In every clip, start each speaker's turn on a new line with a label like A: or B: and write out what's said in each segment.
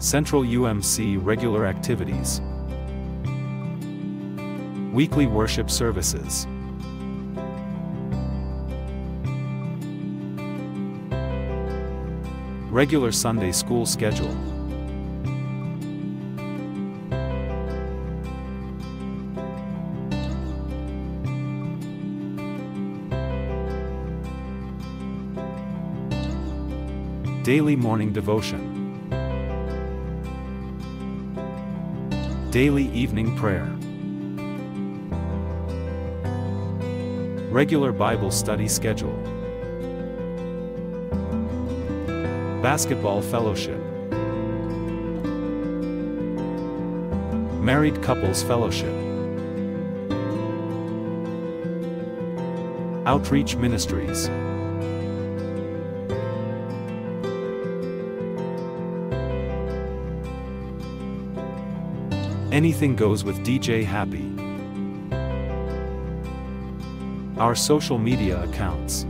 A: Central UMC regular activities. Weekly worship services. Regular Sunday school schedule. Daily morning devotion. Daily evening prayer. Regular Bible study schedule. Basketball fellowship. Married couples fellowship. Outreach ministries. Anything goes with DJ Happy. Our social media accounts.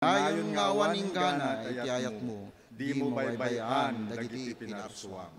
B: Ayon nga waning gana iti ayak mo, di mo baybayan dagiti pinarsuam.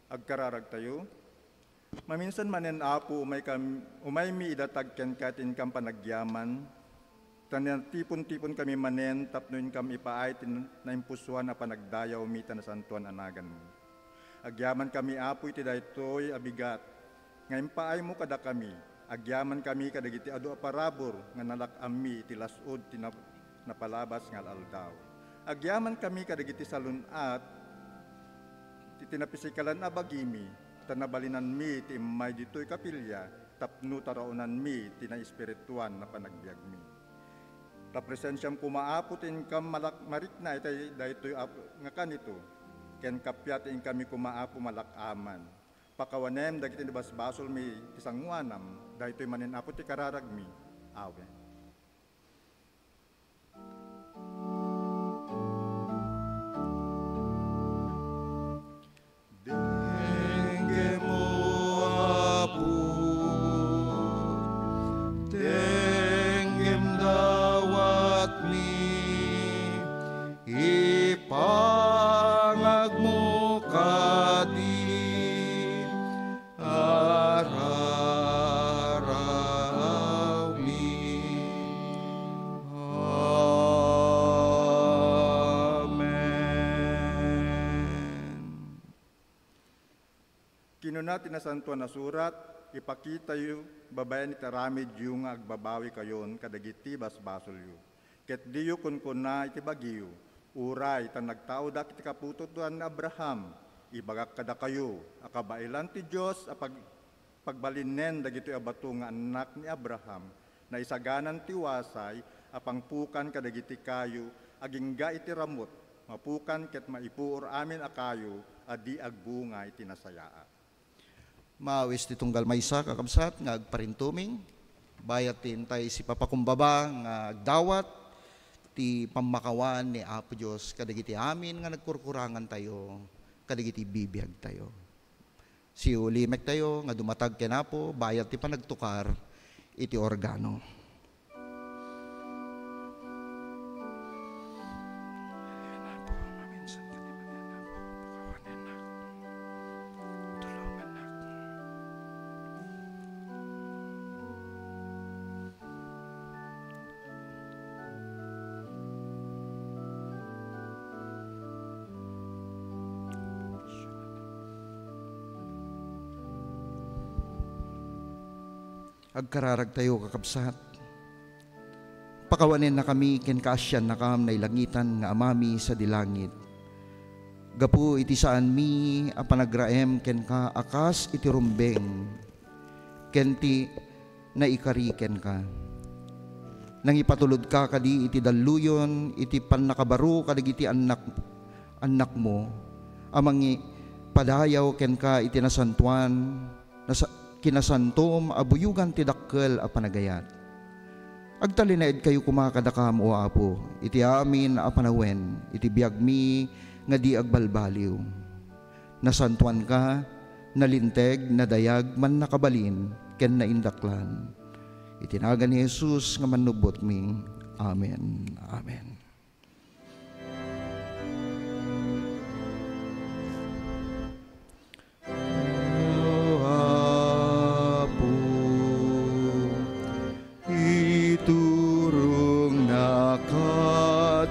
C: Agkararag tayo. Maminsan manen apo umay mi idatag ken katin kam panagyaman. Tanatipon-tipon kami manen tapnoin kam ipaay na impusuan na panagdayaw mita na santuan anagan mo. Agyaman kami apo iti daytoy abigat. Ngayon paay mo kada kami. Agyaman kami kadagiti adu aparabor nga nalakami iti lasod napalabas nga aldaw. Agyaman kami kadagiti salunat tinapisikalan na bagimi, tanabalinan mi ti imay dito'y kapilya, tapno taraunan mi tina espirituan na panagbiag mi. Ta presensyam kumaaputin kam marikna itay daytoy nga kanito, ken kapyatin kami kumaapo malakaman. Pakawanem dagiti basbasol mi tisangwanam, daytoy manin apo ti kararag mi. Amen. Natin na santuan na surat, ipakita yu, babayan iti ramid yu nga agbabawi kayon, kadagiti basbasol yu. Ket diyo kun na iti bagiyo, uray tan nagtao dak iti kapututuan ni Abraham, ibagak kada kayo, akabailan ti Diyos, pagbalinen dagiti abato nga anak ni Abraham, na isaganan ti wasay, apangpukan kadagiti kayo, agingga iti ramot, mapukan ket maipuor amin akayo, adi agbunga iti nasayaa.
B: Maawis ti tunggal maysa kakabsat nga agparintuming, bayat tintay si papakumbaba nga agdawat, ti pamakawan ni Apo Diyos, kadagiti amin nga nagkurkurangan tayo, kadagiti bibiyag tayo. Si ulimek tayo, nga dumatag kenapo, bayat ti panagtukar, iti organo. Agkararag tayo kakabsat. Pakawanin na kami ken kaasyan na kam na ilangitan nga amami sa dilangit. Gapu iti saan mi a panagraem ken ka akas iti rumbeng. Ken ti naikari ken ka. Nang ipatulod ka kadi iti daluyon iti pannakabaru kadagiti anak mo. Amangi padayaw ken ka iti nasantuan kinasantom abuyugan ti dakkel a panagayat. Agtalinaed kayo kumakadakam o Apo, iti amin a panawen, iti biag mi nga di agbalbaliw. Nasantuan ka, nalinteg, nadayag, man nakabalin, ken naindaklan. Itinagan ni Jesus nga manubot mi. Amen. Amen.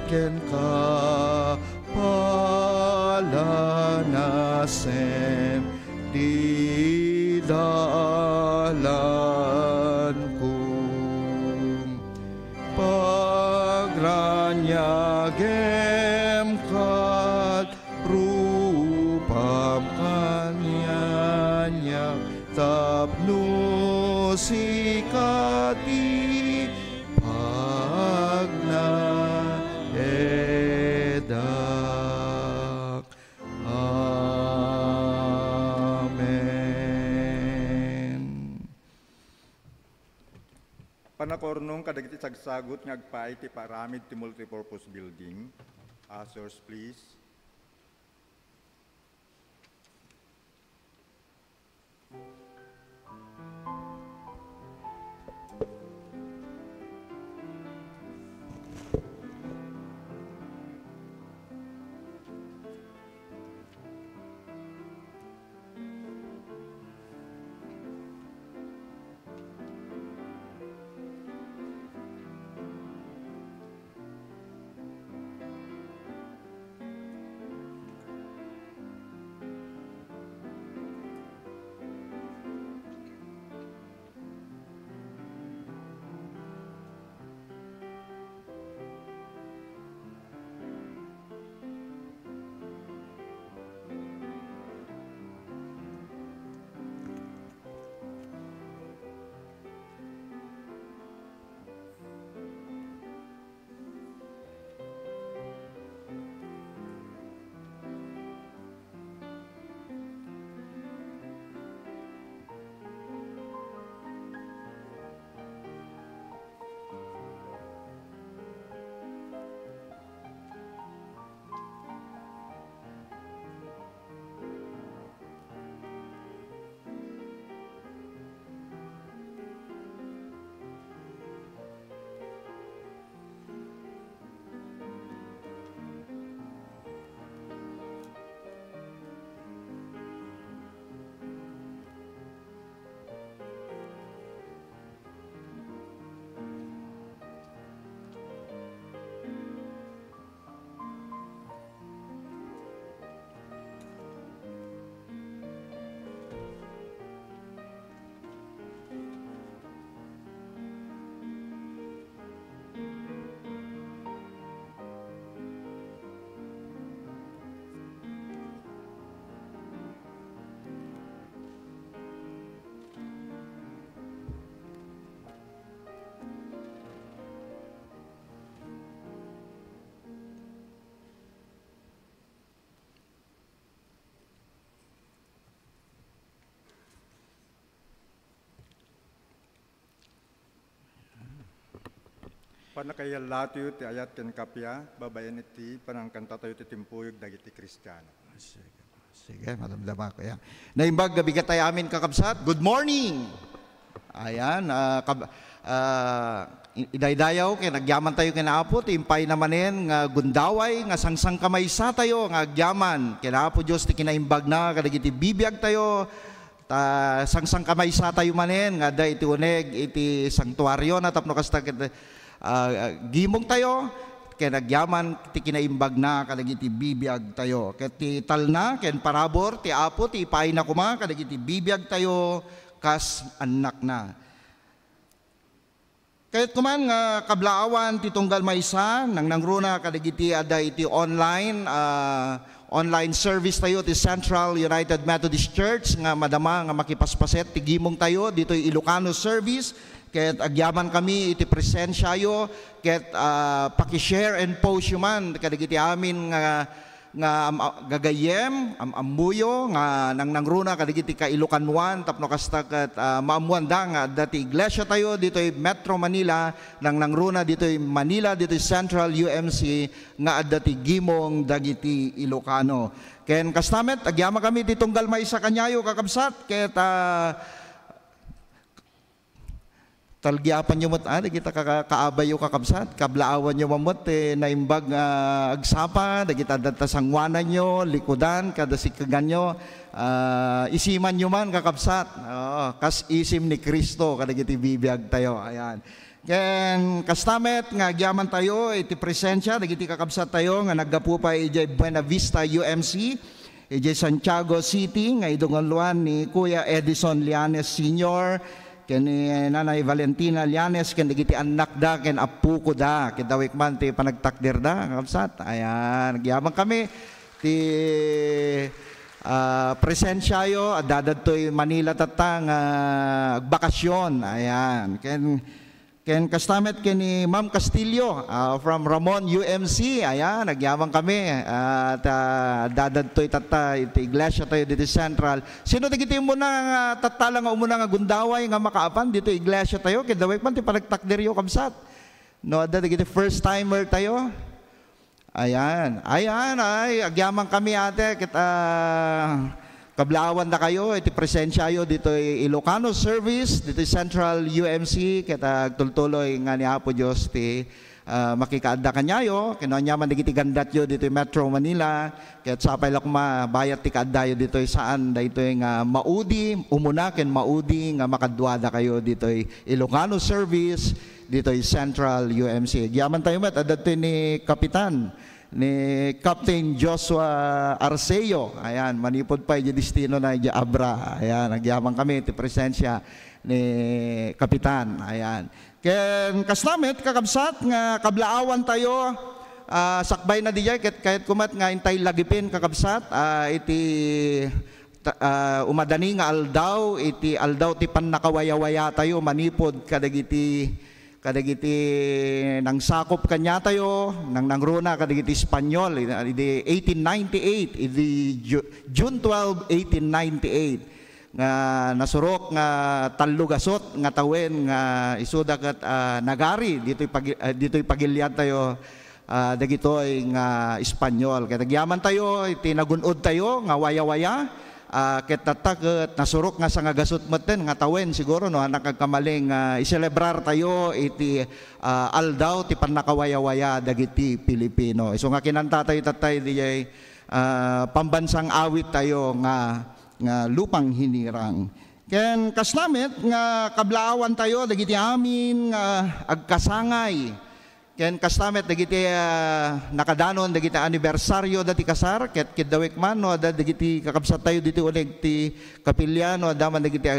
B: Ken ka palanasem di dalan ko pagranyagem kat rupam kanyanya tapno sikati
C: Panakornong kadagiti sagsagot nga agpaay ti paramid ti multipurpose building. Ushers, please. Panakayalato yu ti ayat ken kapya, babayan iti panangkanta tayo ti timpuyog dagiti Kristiyano.
B: Sige, madamdama ko yan. Naimbag gabi ka tayo amin kakabsat. Good morning! Ayan, idaydayaw, kaya nagyaman tayo kinaapo, timpay namanin, nga gundaway, nga sangsang kamay sa tayo, nga agyaman, kinaapo Diyos, ti kinaimbag na, kadagiti bibiyag tayo, sangsang kamay sa tayo manin, nga da iti uneg, iti sanktuaryo na tapno kasta gimong tayo, kaya nagyaman ti kinaimbag na kadagiti bibiyag tayo. Kaya ti talna, kaya parabor, ti apo, ti ipay na kuma, kadagiti bibiyag tayo, kas anak na. Kahit kuman nga kablaawan ti tunggal maysa, nang nangruna kadagiti ada iti online, online service tayo ti Central United Methodist Church, nga madama nga makipaspaset, ti gimong tayo, dito Ilocano service, ket agyaman kami iti presensyayo, ket pakishare and post yuman kadagiti amin nga gagayem ambuyo nga nangruna kadagiti ka Ilocanuan tapno kasta ket maamuanda nga dati iglesia tayo dito Metro Manila, nangruna dito Manila, dito Central UMC nga dati gimong dagiti Ilocano. Ken kastamet agyaman kami ditong galmay sa kanyayo kakabsat, ket talgiapan nyo mo't, kita kaabayo kakabsat, kablaawan nyo mamot, naimbag agsapa, dagita datasangwanan nyo, likudan, kadasikagan nyo, isiman nyo man kakabsat, kas isim ni Kristo, kadagiti bibiyag tayo, ayan. Ken kastamet, nga agyaman tayo, iti presensya, dagiti kakabsat tayo, nga naggapupa ijay Buena Vista UMC, ijay Santiago City, nga idungaluan ni Kuya Edison Lianes Sr., ken Nanay Valentina Llanes, ken digiti anak da, ken apu ko da, ken dawik man ti panagtakder da, kapsat. Ayan, nagyamang kami ti presensyayo, dadad to'y Manila tatang bakasyon. Ayan, ken kastamet ken ni Ma'am Castillo from Ramon UMC. Ayan, nagyamang kami at dadad to'y tata iti iglesia tayo dito Central. Sino digiti mo na tatala nga umuna nga gundaway nga makaapan dito iglesia tayo, kidawek man ti panagtakderyo kamsat. No, digiti first timer tayo. Ayan, ay agyaman kami ate kita kablaawan na kayo, iti presensyayo dito Ilocano service, dito Central UMC, kita tultuloy nga ni Apo Diyos ti makikaadda kanyayo, kinanyaman digiti gandatyo dito Metro Manila, kaya sapay lang mabayat ti kaaddayo dito saan, dito nga maudi, umuna ken maudi nga makadwada kayo dito Ilocano service, dito Central UMC. Giyaman tayo met, adto ni Kapitan, ni Captain Joshua Arceo. Ayan, manipod pa yung destino na yung Abra. Ayan, nagyamang kami iti presensya ni Kapitan. Ayan. Ken kasnamet kakabsat nga kablaawan tayo, sakbay na dijay kahit kumat nga intay lagipin kakabsat, iti umadani nga aldaw, iti aldaw ti pannakawaya-waya tayo manipod kadagiti nang sakop kanya tayo, nangruna kadagiti Espanyol, iti 1898, iti June 12, 1898, nga nasurok nga tallugasot nga tawen nga isuda kat nagari, dito'y pagilian tayo, dagito'y nga Espanyol. Kaya nagyaman tayo, iti nagunod tayo, nga waya-waya, ket tatak nasurok nga sa nga gasot maten nga tawen siguro no nakagkamaling iselebrar tayo iti aldaw ti pannakawaya-waya dagiti Pilipino. So nga kinanta tayo tatay di pambansang awit tayo nga lupang hinirang. Ken kasnamet nga kablaawan tayo dagiti amin agkasangay. Ken kastamet dagiti nakadanon dagiti anibersaryo dati kasar ket kidawek man no dagiti kakabsat tayo diti uleg ti kapilya no daman dagiti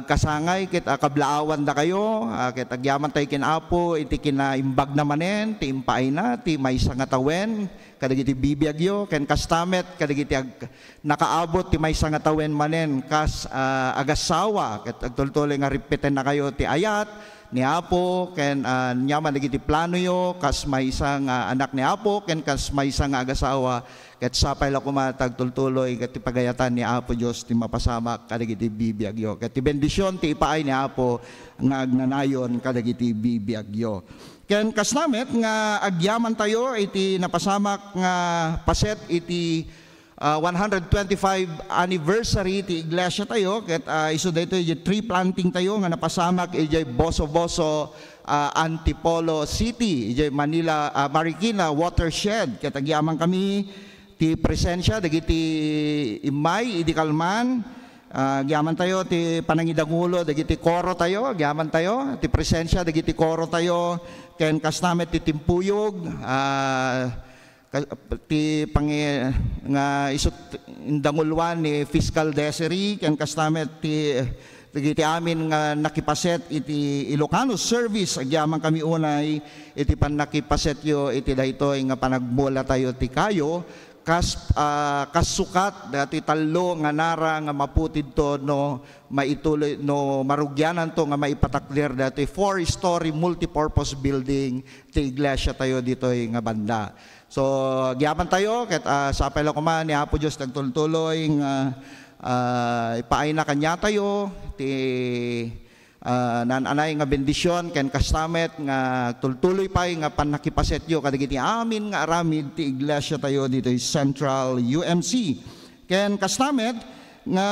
B: kasangay ket kablaawan da kayo ket agyaman tayo ken Apo iti kinaimbag na manen ti impaay na ti maysa nga tawen kadagiti bibiyagyo ken kastamet kadagiti nakaabot ti maysa nga tawen manen kas agasawa ket agtultuloy nga ripeten na kayo ti ayat ni Apo, ken nyaman dagiti plano yo, kas may isang anak ni Apo, ken kas may isang agasawa, ket sapay la kumatag tultuloy, ket ti pagayatan ni Apo Diyos, ti mapasama kadagiti bibiyag yo. Ket ti bendisyon ti ipaay ni Apo, nga agnanayon kadagiti bibiyag yo. Ken kasnamet nga agyaman tayo iti napasamak nga paset iti 125 anniversary ti iglesia tayo ket isu dayto iti tree planting tayo nga napasamak iti Boso-Boso Antipolo City iti Manila Marikina watershed ket agyaman kami ti presensya dagiti imay idi kalman. Gyaman tayo ti panangidangulo dagiti koro tayo, gyaman tayo ti presensya dagiti koro tayo ken kasnamet ti timpuyog ti nga isut indangulwan ni Fiscal Desiree ken kasnamet ti dagiti amin nga nakipaset iti Ilocano service agyaman kami unay iti pannakipaset yo iti daytoy nga panagmula tayo ti kayo kasukat dati talo nga nara nga maputid to no maituloy no marugyanan to nga maipatakder dati 4-story multipurpose building ti iglesia tayo ditoy nga banda. So gyaman tayo ket sa apela ko man ni Apo Dios nagtultuloy nga ipaay na kanya tayo ti nananay nga bendisyon ken kastamet nga tultuloy pay nga panakipasetyo kadagiti amin nga aramid ti iglesia tayo dito Central UMC ken kastamet nga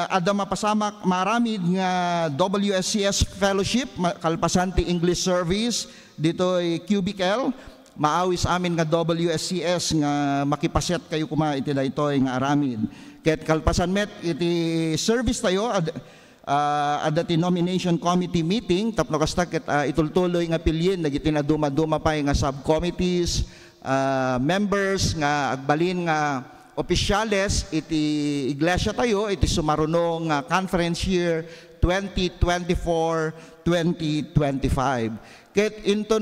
B: adda mapasamak maramid nga WSCS fellowship kalpasan ti English service dito cubicle maawis amin nga WSCS nga makipaset kayo kuma iti daytoy nga aramid ket kalpasan met iti service tayo at the nomination committee meeting tapno kasta ket itultuloy nga pilyen dagiti naduma-duma pay nga subcommittees members nga agbalin nga opisyales iti iglesia tayo iti sumarunong conference year 2024-2025 ket into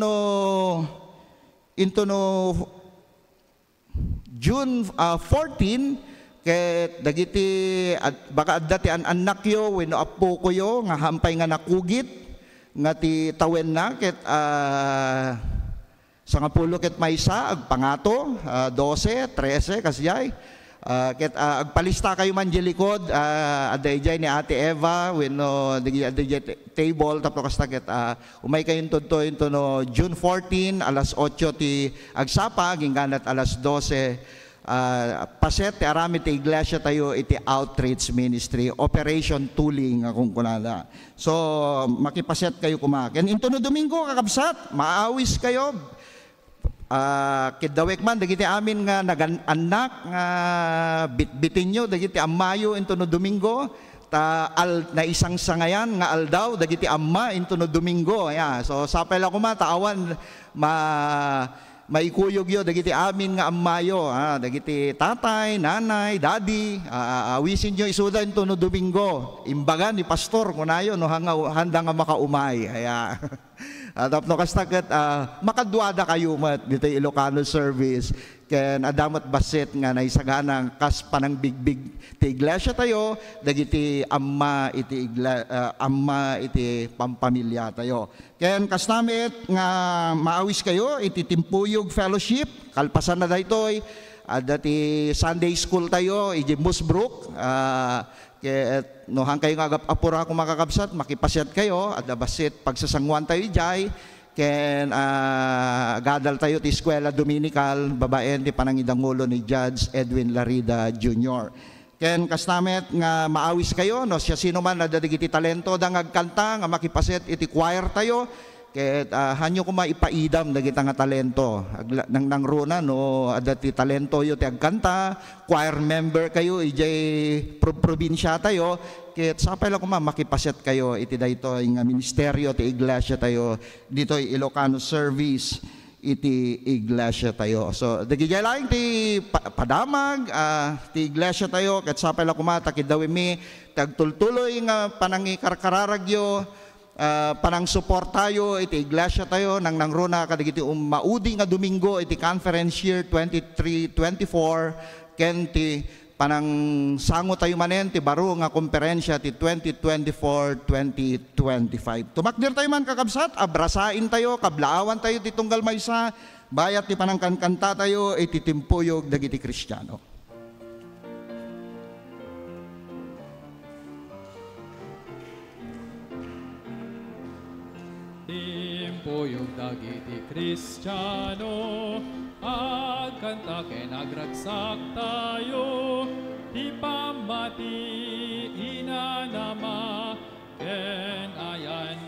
B: no June 14 ket dagiti baka adda ti anak yo wenno apo ko yo nga hampay nga nakugit nga ti tawen na ket sangapulo ket maysa agpangato 12 13 kasiyay ket agpalista kayo man di likod adda ijay ni Ate Eva wenno adda table tapno kasta ket umay kayo tudto into no June 14 alas 8 ti agsapa gingganat alas 12 paset ti arami ti iglesia tayo iti outreach ministry operation tooling akong kunada so makipaset kayo kumaken into no Domingo kakabsat maawis kayo kidawek man dagiti amin nga naganak nga bitbitin nyo dagiti ammayo into no Domingo na isang sangayan nga aldaw dagiti amma into no Domingo so sapay la kuma taawan maikuyog yo dagiti amin nga ammayo dagiti tatay, nanay, daddy awisin nyo isuda into no Domingo imbagan ni pastor kunayo no handa nga makaumay tapno kasta ket makaduada kayo mat dito Ilocano service ken adamat baset nga naisaganang kas panang bigbig ti iglesia tayo dagiti amma iti pampamilya tayo ken kasnamit nga maawis kayo iti timpuyog fellowship kalpasan na daytoy dati Sunday school tayo iti Musbrook ket no hang kayo nga apura ko makakabsat makipasyat kayo adda basit pagsasangwan tayo jay ken gadal tayo ti eskwela dominical babaen ti panangidangulo ni Judge Edwin Larida Jr. Ken kasnamet nga maawis kayo no siya sino man nadadagiti talento da ngagkanta nga makipaset iti choir tayo ket hanyo ko maipaidam dagiti nga talento nang runa no adati talento yo ti agkanta choir member kayo ijay probinsya tayo ket sapay la ko makipaset kayo iti daytoy nga ministeryo ti iglesia tayo ditoy Ilocano service iti iglesia tayo so dagiti laing ti padamag ti iglesia tayo ket sapay la ko takidawi mi tagtultuloy nga panangikarkararagyo panang support tayo iti iglesia tayo nang nangruna kadagiti maudi nga Domingo iti conference year 23-24 ken ti panang sango tayo manen ti baro nga komperensya ti 2024-2025 tumakdir tayo man kakabsat abrasain tayo kablaawan tayo ti tunggal maysa bayat ti panang kankanta tayo iti timpuyog dagiti Kristiyano.
D: Timpuyog dagiti Kristiyano, agkanta ken agragsak tayo, ti pamati inanama, ken ayan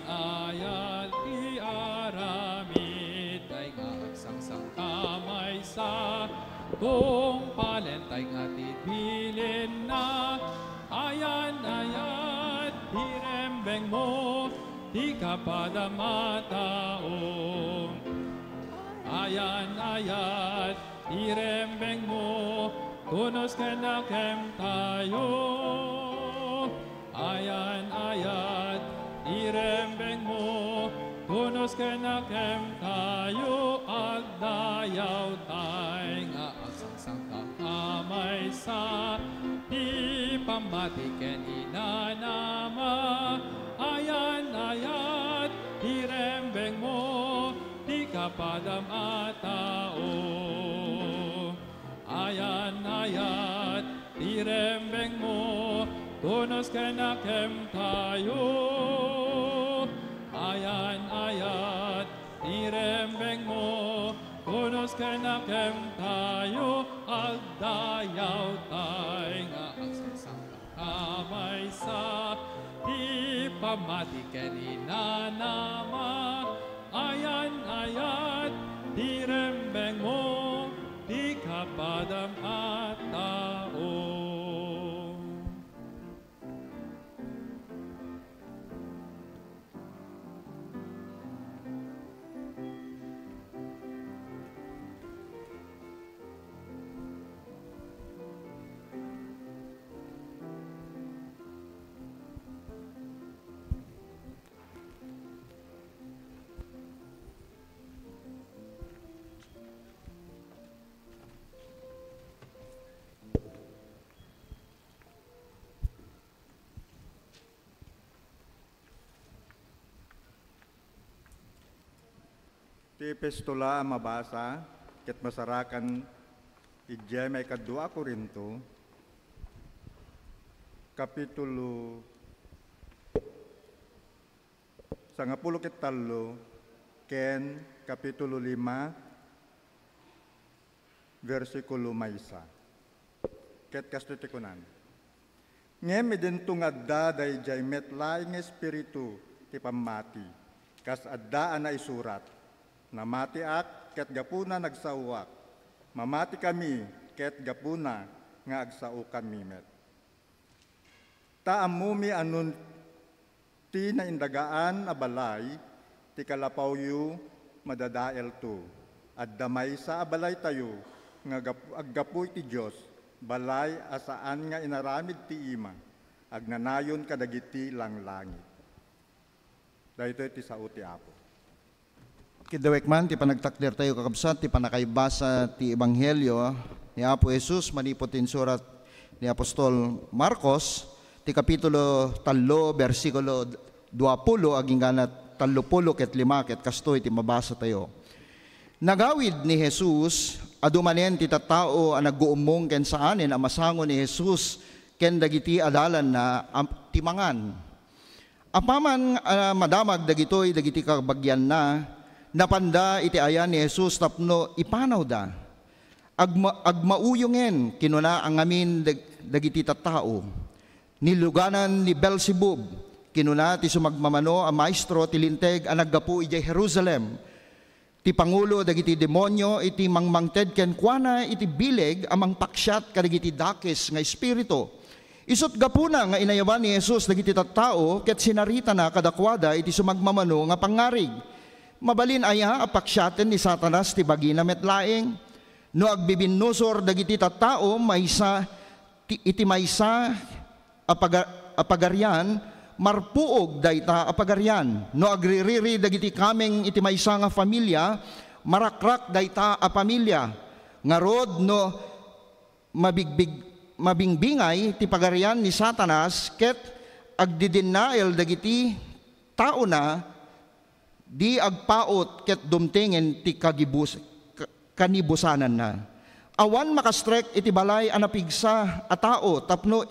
D: ti aramid, tay nga agsangsang kamay sa tong palentay nga titbilin na, ayan ti rembeng mo, di ka padamataong. Ayan ti rembeng mo, tunos ka na kem tayo. Ayan ti rembeng mo, tunos ka na kem tayo. Agdayaw tay nga agsangsang kamay sa di pamati ken inanama. Ayan ti rembeng mo, di ka padamatao. Ayan ti rembeng mo, tunos ka na kem tayo. Ayan ti rembeng mo, tunos ka na kem tayo. Agdayaw tay nga agsangsang kamay sa di pamati ken inanama. Ayan ti rembeng mo, di ka padamatao.
C: Ti epistula mabasa, ket masarakan ijay may kadua Korinto, kapitulo 10 ken kapitulo 5, versikulo 1. Ket kasto ti kunan. Ngem idento ngadda dayjay metlaing espiritu ti pamati, kas adda na isurat. Namatiak ket gapuna nagsawak, mamati kami ket gapuna nga agsaukan mimet. Taamumi anun ti naindagaan a balay, ti kalapawyo madadael to, at damay sa abalay tayo, nga aggapoy ti Diyos, balay asaan nga inaramid ti ima, agnanayon kadagiti langlangit. Dahito ti sao ti Apo.
B: Kidawek man, ti panagtakder tayo kakabsat, ti panakaibasa ti Ebanghelyo ni Apo Jesus, manipot tin surat ni Apostol Marcos, ti kapitulo 3, versikulo 20, aging ganat 30 ket 5 ket kastoy ti mabasa tayo. Nagawid ni Jesus, adumanen ti tattao a nagguumong ken saanen a masango ni Jesus ken dagiti adalan na timangan. Apaman madamag dagitoy dagiti kabagyan na, napanda iti ayan ni Jesus tapno ipanaw da. Agmauyungen kinuna ang amin dagiti tattao. Niluganan ni Beelzebub, kinuna ti sumagmamano a maestro ti linteg a naggapu ijay Jerusalem. Ti pangulo dagiti demonyo iti mangmangted ken kuana iti bileg amang paksyat kadagiti dakes nga espiritu. Isut gapuna nga inayaban ni Jesus dagiti tattao ket sinarita na kadakwada iti sumagmamano nga pangarig. Mabalin aya apaksyaten ni Satanas ti bagina metlaeng. No agbibinnusor dagiti tattao maysa iti maysa apagarian, marpuog dayta apagarian. No agririri dagiti kameng iti maysa nga familia, marakrak dayta a pamilya. Ngarod no mabingbingay ti pagarian ni Satanas ket agdidinael dagiti tao na di agpaot ket dumtingen ti kanibusanan na. Awan makastrek iti balay anapigsa a tao tapno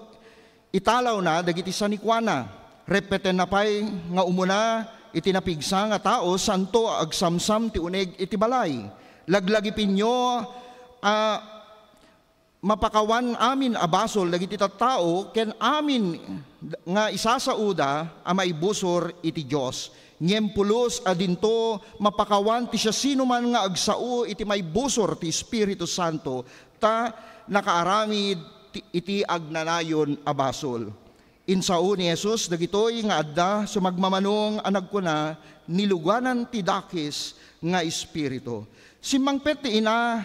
B: italaw na dagiti sanikwana. Repeten na pay nga umuna iti napigsa nga tao, santo agsamsam ti uneg iti balay. Laglagipin nyo, mapakawan amin abasol dagiti tattao, ken amin nga isasauda a maibusor iti Dios. Ngem pulos adinto mapakawan ti siya sino man nga agsao iti maibusor ti Espiritu Santo, ta nakaaramid iti agnanayon abasol. Insao ni Jesus dagitoy nga adda sumagmamanong anag ko na niluganan ti dakis nga espiritu. Simmangpet ti ina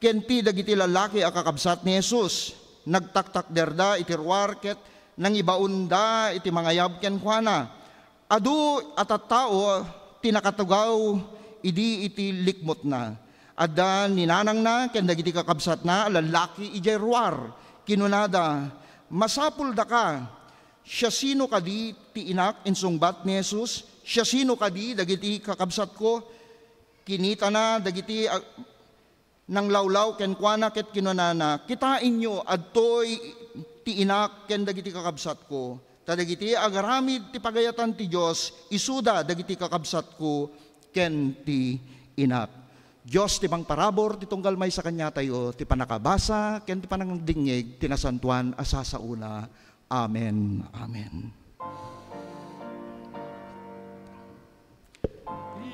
B: kenti dagiti lalaki a kakabsat ni Jesus. Nagtaktak derda iti ruarket nang ibaunda iti mga yabken kuana. Adu at tao tinakatugaw idi iti likmot na. Adda ninanang na ken dagiti kakabsat na lalaki ijay ruar. Kinunada, masapul da ka, siya sino kadi ti inak insungbat ni Jesus, siya sino kadi dagiti kakabsat ko, kinita na dagiti nang lawlaw ken kuana ket kinunana, kitain nyo adtoy ti inak ken dagiti kakabsat ko, ta dagiti agaramid ti pagayatan ti Dios, isuda dagiti kakabsat ko ken ti inak. Diyos ti parabor ti tunggal may sa kanya tayo, ti panakabasa, ken ti panangdingig, tinasantuan asasauna. Amen. Amen.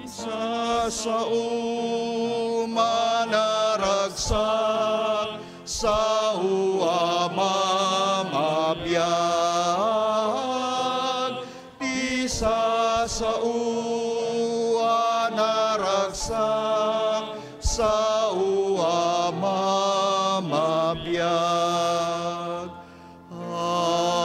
B: Isa sa umanaragsak sa uamamabiyag, isa sa uanaragsak sa uamamabiyag. Amen.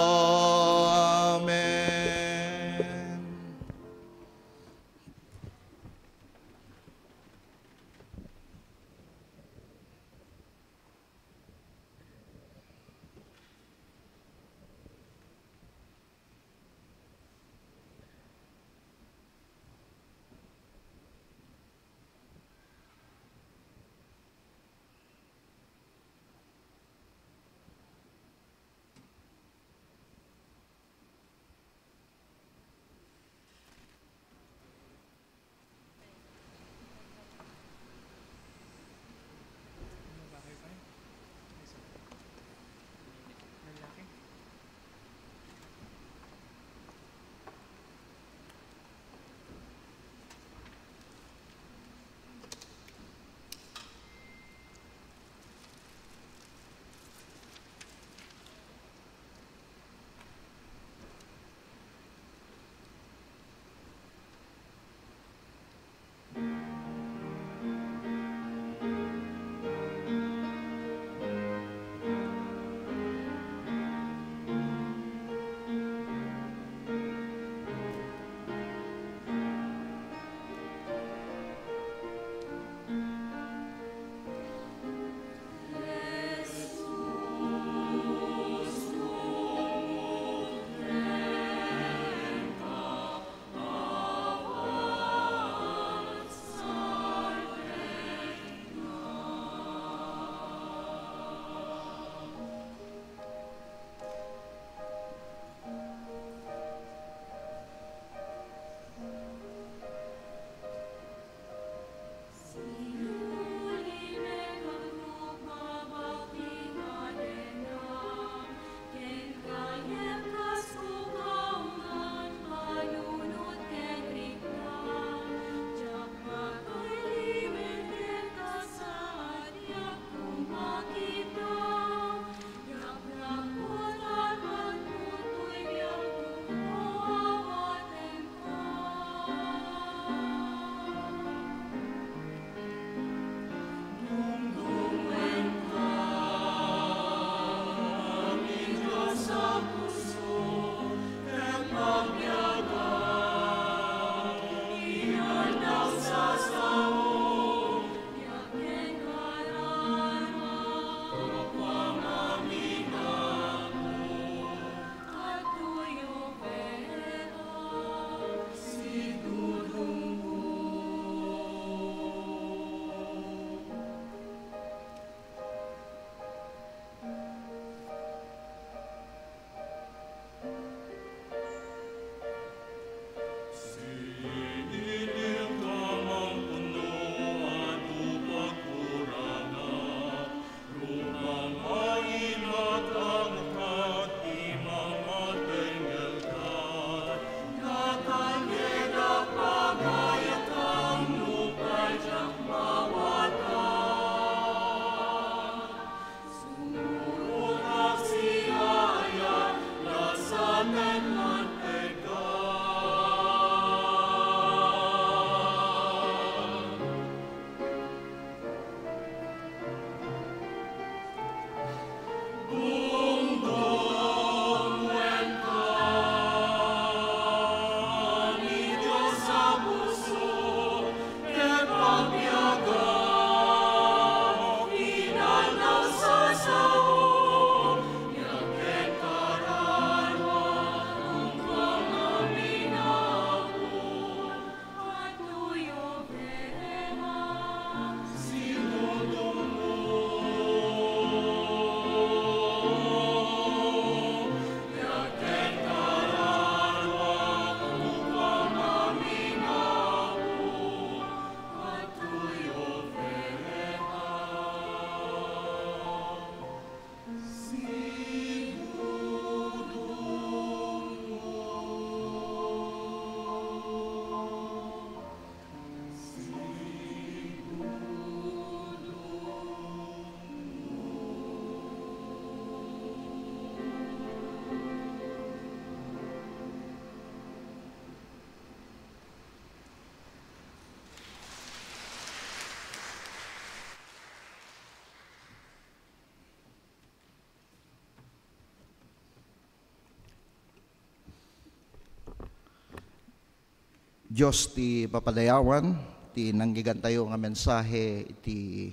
B: Diyos ti papadayawan, ti nanggigan tayo nga mensahe, ti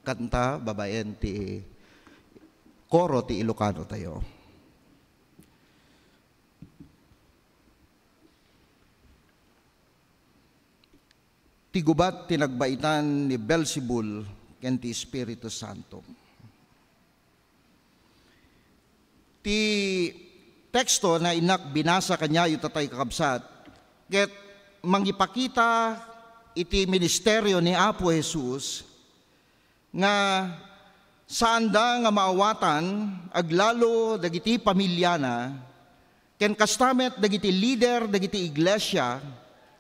B: kanta, babaen ti koro ti Ilocano tayo. Ti gubat tinagbaitan ni Beelzebul ken ti Espiritu Santo. Ti teksto na inak binasa kanya yu tatay kakabsat, ket mangipakita iti ministeryo ni Apo Jesus nga saan da nga maawatan aglalo dagiti pamilyana ken kastamet dagiti leader dagiti iglesia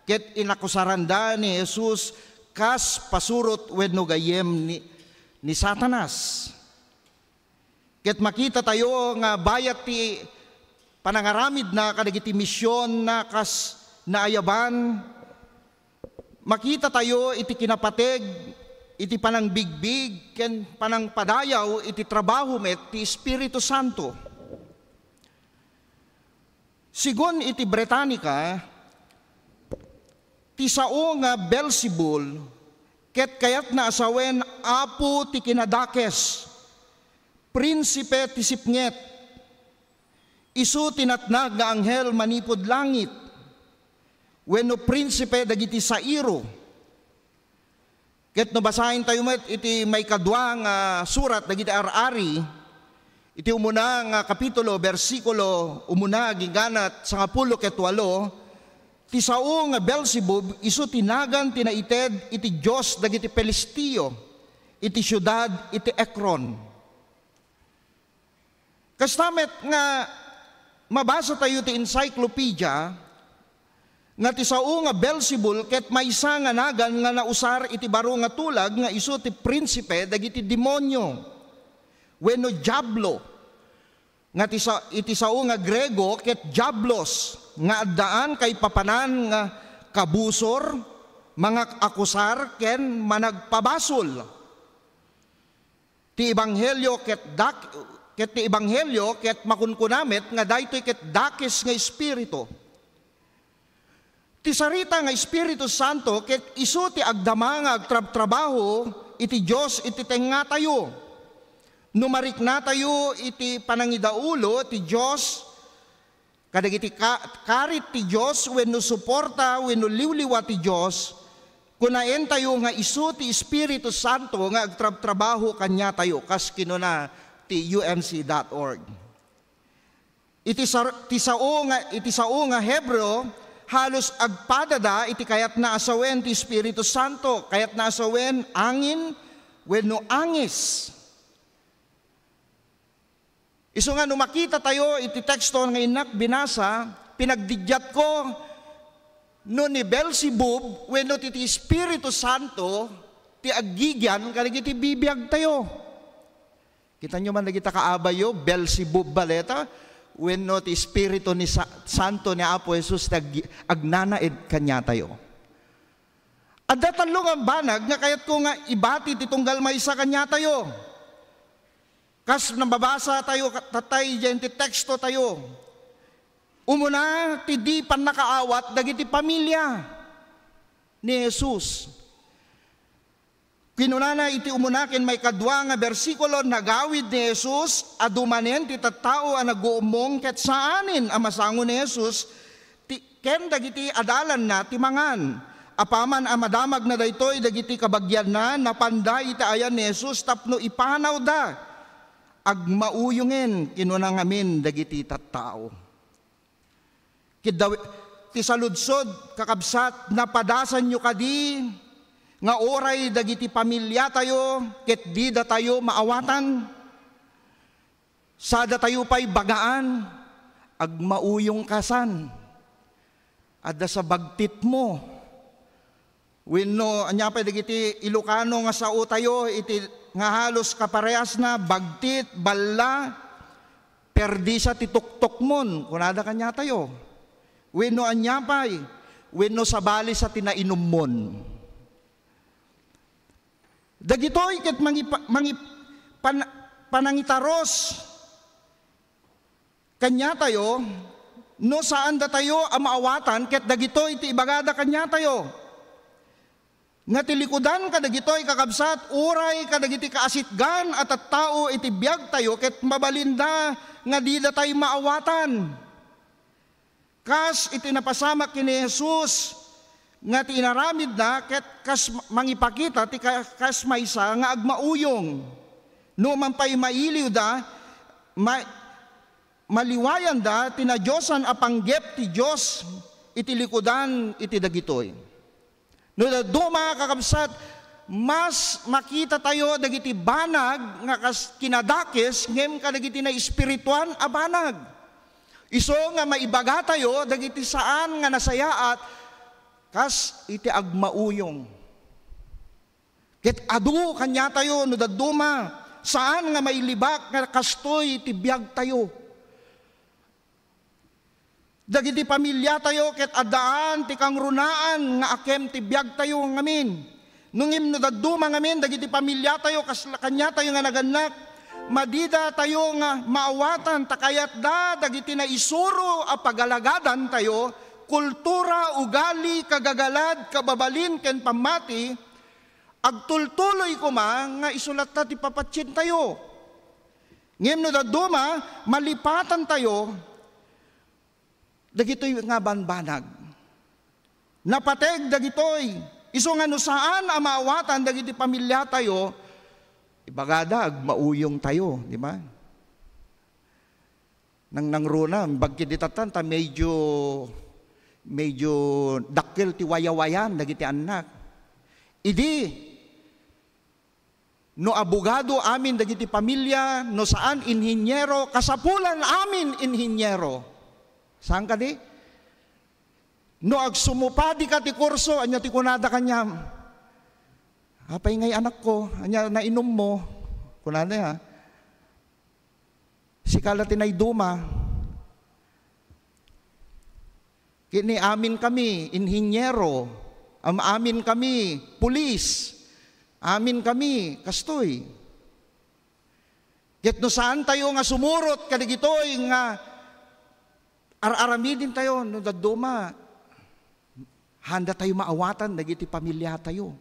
B: ket inakusaranda ni Jesus kas pasurot wenno gayem ni Satanas. Ket makita tayo nga bayat ti panangaramid na kadagiti misyon na kas naayaban, makita tayo iti kinapateg, iti panangbigbig, ken panangpadayaw, iti trabaho met ti Espiritu Santo. Sigon iti Britannica, ti sao nga Beelzebul, ket kayat na asawen apo ti kinadakes, prinsipe ti sipnget, isu tinatnag nga anghel manipod langit, wenno prinsipe dagiti sairo. Ket no basahin tayo met iti may kadwa nga surat dagiti ar-ari, iti umuna nga kapitulo, bersikulo, umuna giganat sa 10 ket 8, ti sao nga Beelzebub isu tinagan tinaited iti Dios dagiti Pelistio, iti syudad iti Ekron. Kastamet nga mabasa tayo ti encyclopedia nga ti sao nga Beelzebul ket maysa nga nagan nga nausar iti baro nga tulag nga isu ti prinsipe dagiti demonyo wenno diablo nga iti sao nga Grego ket diablos nga addaan kay papanan nga kabusor mga akusar ken managpabasol. Ti ebanghelyo ket ti ebanghelyo ket makunkunamet nga daytoy ket dakes nga espiritu. Ti sarita nga Espiritu Santo ket isu ti agdama nga agtrabaho iti Dios iti tenga tayo. Numarik na tayo iti panangidaulo ti Dios kadagiti karit ti Dios wenno suporta wenno liwliwa ti Dios kunaen tayo nga isu ti Espiritu Santo nga agtrabaho kanya tayo kas kinuna ti umc.org. Iti sao nga Hebreo halos agpadada iti kayat na asawen ti Espiritu Santo, kayat na asawen angin wenno angis. Isu nga no makita tayo iti teksto nga inak binasa, pinagdigyat ko no ni Beelzebub wenno ti Espiritu Santo ti aggigyan kadagiti bibiyag tayo. Kita nyo man nagita kaabayo Beelzebub baleta wenno ti Espiritu ni Santo ni Apo Jesus agnanaed kanya tayo. Adda talong ang banag nga kayat ko nga ibati ti tunggal maysa kanya tayo. Kas nababasa tayo tatay diyan ti teksto tayo. Umuna ti di pan nakaawat dagiti pamilya ni Jesus. Kinunana iti umunakin may kadwa nga bersikulo nagawid ni Jesus adumanen ti tattao a naguumong ket saanin a masango ni Jesus ken dagiti adalan na ti mangan. Apaman a madamag na daytoy dagiti kabagyan na napanday iti ayan ni Jesus tapno ipanaw da agmauyungen kinuna ngamin dagiti tattao. Ti saludsod kakabsat napadasan nyo kadi nga oray dagiti pamilya tayo ket di da tayo maawatan. Sada tayo pa'y bagaan agmauyong kasan. Adda sa bagtit mo. Wenno anya pa dagiti Ilocano nga sao tayo iti nga halos kaparehas na bagtit, balla, perdi sa tituktok mon, kunada kanya tayo. Wenno anyapay, wenno sabali sa tinainom mon. Dagitoy ket panangitaros kanya tayo, no saan da tayo amaawatan, ket dagitoy ti ibagada kanya tayo. Nga tilikudan kadagitoy kakabsat, uray kadagiti kaasitgan at tao iti biyag tayo, ket mabalinda nga di da tayo maawatan. Kas iti napasamak kini Jesus, nga ti inaramid na, ket kas mangipakita, ti kas maysa nga agmauyong. No man pa'y mailiw da, maliwayan da, tinadyosan apanggep ti Diyos, iti likudan, iti dagitoy. No duma kakabsat, mas makita tayo dagiti banag, nga kas kinadakis, ngem kadagiti na espirituan a banag. Iso nga maibaga tayo, dagiti saan nga nasayaat, kas iti agmauyong. Ket adu kanya tayo, no daduma, saan nga mailibak, nga kastoy iti biyag tayo. Dagiti pamilya tayo, ket adaan, ti kangrunaan, nga akem ti biyag tayo ngamin. Nungim no daduma ngamin, dagiti pamilya tayo, kas kanya tayo nga naganak, madida tayo nga maawatan, takayat da, dagiti na isuro a pagalagadan tayo, kultura, ugali, kagagalad, kababalin, ken pamati, agtultuloy ko nga isulat ta ti papatsin tayo. Ngem no daduma, malipatan tayo, dagitoy nga banbanag. Napateg dagitoy, iso nga no saan a maawatan, dagiti pamilya tayo, ibagada, mauyong tayo, di ba? Nang nangruna, bagkid ditatan, ta medyo dakkel ti wayawayan, dagiti anak. Idi, no abogado amin, dagiti pamilya, no saan inhinyero, kasapulan amin inhinyero. Saan ka di? No agsumupadi ka ti kurso, anya ti kunada kanyam. Apay ngay anak ko, anya nainom mo, kunada ha, sikala tinay duma, kini amin kami, inhinyero, amin kami, pulis, amin kami, kastoy. Ket no saan tayo nga sumurot, kadigitoy nga, aramidin tayo, no daduma, handa tayo maawatan, dagiti pamilya tayo.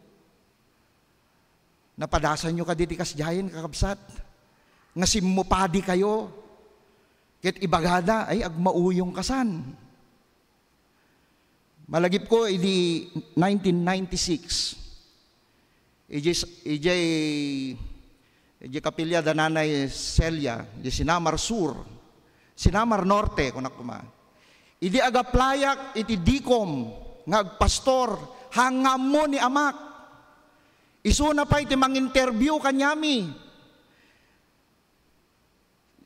B: Napadasan nyo ka diti kasjayan kakabsat, nga simmupadi kayo, ket ibagada ay agmauyong kasan. Malagip ko, idi 1996, ijay kapilya da nanay Celia, di Sinamar Sur, Sinamar Norte, kunak kuma. Idi agaplayak, iti dikom, nga agpastor, hangam mo ni amak. Isu na pa iti mang-interview kanyami.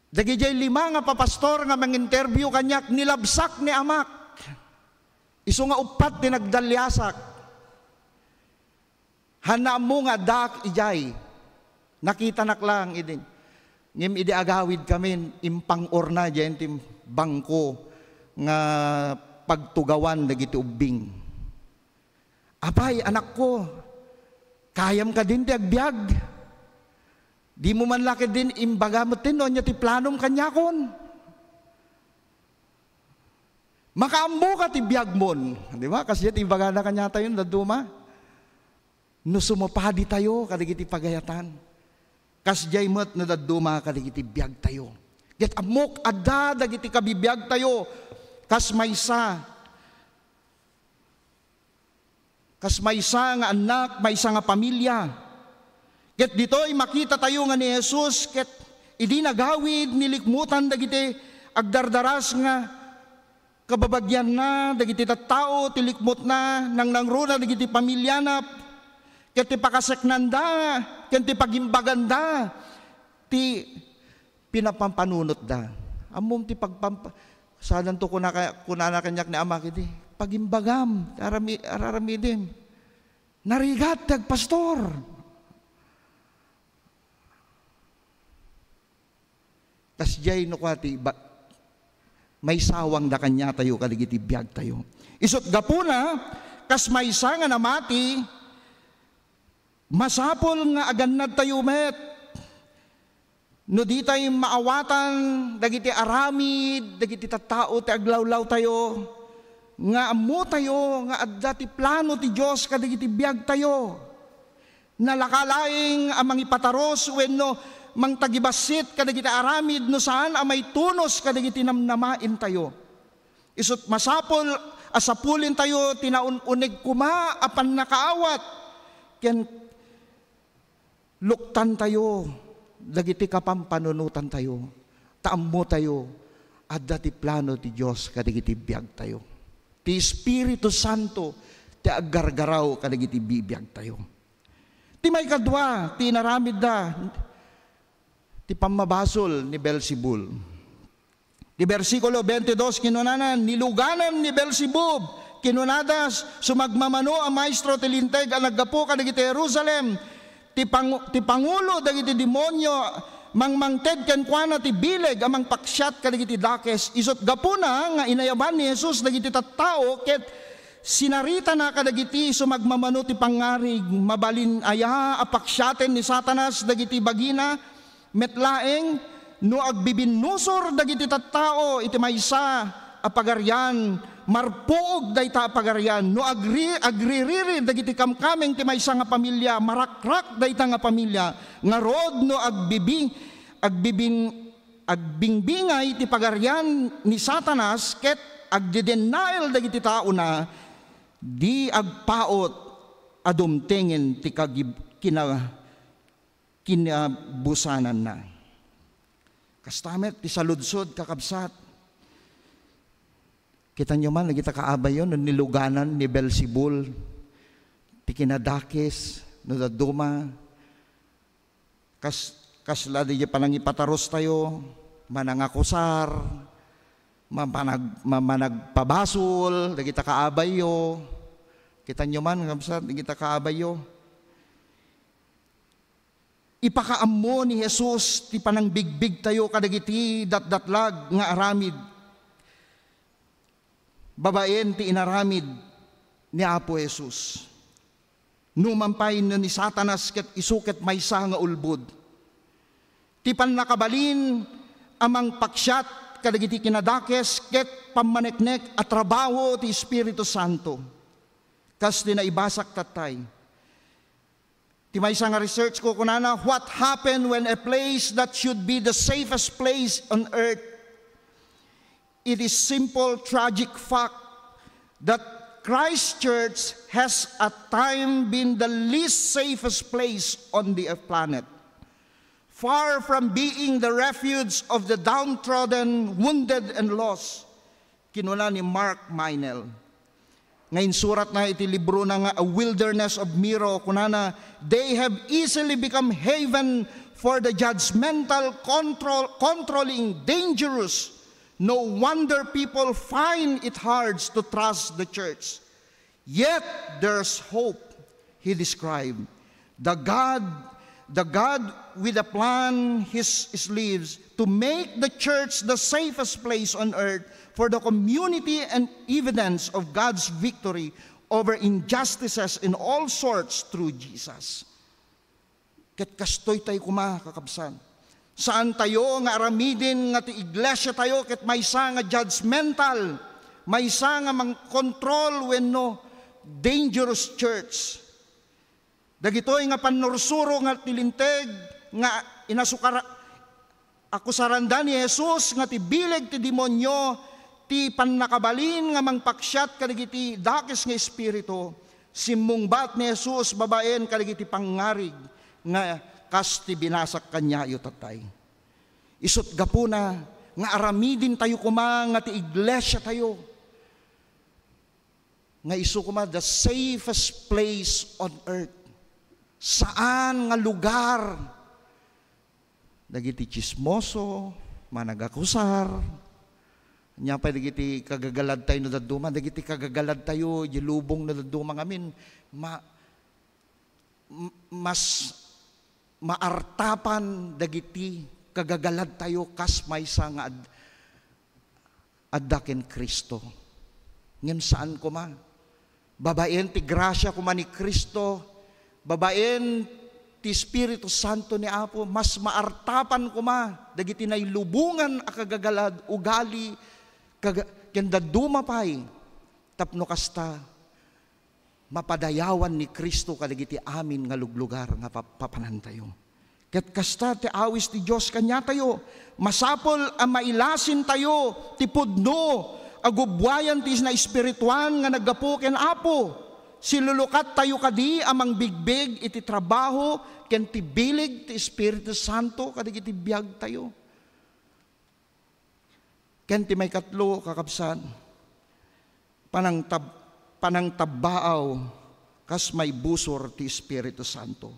B: Dagijay 5 nga papastor nga mang-interview kanyak, nilabsak ni amak. Isu nga upat ti nagdalyasak. Hana mo nga dak ijay. Nakita nak lang idin. Ngem idi agawid kami, impang orna dyan tim bangko nga pagtugawan dagiti ubing. Apay, anak ko, kayam ka din ti agbyag. Di mo man laki din imbagamot din no, nya ti planom kanyakon. Makaambo ka ti biyag mon. Di ba? Kasi ti imbaga na kanya tayo, daduma. No sumapadi tayo, kadigiti pagayatan. Kasjay mo't no daduma, kadigiti biyag tayo. Get amok, adda, dagiti kabibiyag tayo. Kas maysa nga anak, maysa nga pamilya. Ket ditoy makita tayo nga ni Jesus, ket idi nagawid, nilikmutan dagiti agdardaras nga kababagyan na, dagiti tattao, tilikmut na, nang nangruna dagiti pamilya na, ket ti pakaseknanda, ket ti pagimbaganda, ti pinapampanunot da. Amom ti sadan to kunana kanyak ni ama kiti, pagimbagam, araramidin. Narigat, pastor. Tas jay no kwati, may sawang da kanya tayo, kaligiti biyag tayo. Isot gapuna, kas may nga namati, masapol nga agannad tayo met. No di tayo maawatan, dagiti aramid, dagiti tattao, ti aglawlaw tayo, nga amo tayo, nga adda ti plano ti Diyos, kadagiti biyag tayo. Nalakalaing amang ipataros, wenno, mang tagibasit, kadagiti aramid, no saan amay tunos, kadagiti namnamain tayo. Isut masapol, asapulin tayo, tinaun-unig kuma, apan nakaawat, ken luktan tayo, dagiti kapampanunutan tayo, taammo tayo, adda ti plano ti Diyos kadagiti biyag tayo. Ti Espiritu Santo ti aggargaraw kadagiti bibiyag tayo. Ti may kadwa, ti naramid da, ti pamabasol ni Beelzebul. Ti versikulo 22, kinunanan, niluganan ni Beelzebub, kinunadas, sumagmamano ang maestro ti linteg, ang naggapo kadagiti Jerusalem, ti pangulo dagiti demonyo mangmangted ken kuana ti bileg amang paksyat kadagiti dakes isot gapuna nga inayaban ni Jesus dagiti tattao ket sinarita na kadagiti sumagmamano ti pangarig mabalin aya apaksyatan ni Satanas dagiti bagina metlaeng no agbibinusor dagiti tattao iti maysa a pagaryan marpuog dayta pagaryan no agririri dagiti kamkameng ti maysa nga pamilya marakrak dayta nga pamilya nga rod no agbingbingay ti pagaryan ni Satanas ket agdidenail dagiti tao na di agpaot adumtengen ti kinabusanan na. Kastamet ti saludsod kakabsat. Kita nyo man, nagita kaabay yun, niluganan ni Beelzebul, ti kinadakis, no daduma, kasla di panang ipataros tayo, manangakusar, managpabasol, nagita kaabay yo, kita nyo man, nagita kaabay yo. Ipakaammo ni Jesus, ti panang bigbig tayo, kadagiti datdatlag nga aramid, babaen ti inaramid ni Apo Jesus. Numampay na ni Satanas ket isuket maysa nga ulbod. Ti pannakabalin amang paksyat kadagiti kinadakes ket pammaneknek at trabaho ti Espiritu Santo. Kas di naibasak tatay. Ti maysa nga research ko kunana, what happened when a place that should be the safest place on earth, it is simple, tragic fact that Christ Church has at time been the least safest place on the planet. Far from being the refuge of the downtrodden, wounded, and lost. Kinuna ni Mark Minell. Ngayon surat na iti libro na nga A Wilderness of Miro, kunana, they have easily become haven for the judgmental, controlling, dangerous. No wonder people find it hard to trust the church. Yet there's hope, he described. The God with a plan his sleeves to make the church the safest place on earth for the community and evidence of God's victory over injustices in all sorts through Jesus. Ket kastoy tayo kakabsan. Saan tayo nga aramidin nga ti iglesia tayo ket maysa nga judgmental, maysa nga mang control wenno dangerous church. Dagitoy nga panursuro nga tilinteg nga inasukara akusarandan ni Jesus nga ti bileg ti demonyo ti pannakabalin nga mangpaksyat kadagiti dakes nga espiritu simmungbat ni Jesus babaen kadagiti pangarig nga kas ti binasak kanya yu tatay. Isut gapuna nga aramidin tayo kuma nga ti iglesia tayo. Nga isu kuma the safest place on earth. Saan nga lugar? Dagiti chismoso, managakusar. Nya pa dagiti kagagalad tayo na daduma, dagiti kagagalad tayo, lubong na daduma ngamin, mas maartapan dagiti kagagalad tayo kas maysa nga addaken Kristo. Ngem saan ko ma? Babaen ti grasya ko man ni Kristo, babaen ti Espiritu Santo ni Apo, mas maartapan ko dagiti nailubungan a kagagalad, ugali, kenda dumapay, tapno kasta, mapadayawan ni Kristo kadagiti amin nga luglugar nga papanan tayo. Ket kasta ti awis ti Diyos kanya tayo, masapol ang mailasin tayo, ti pudno, agubwayan ti na espirituan nga naggapo ken Apo. Silulukat tayo kadi amang bigbig iti trabaho ken ti bilig ti Espiritu Santo kadagiti biag tayo. Ken ti may katlo kakabsan, panangtabbaaw kas may busor ti Espiritu Santo.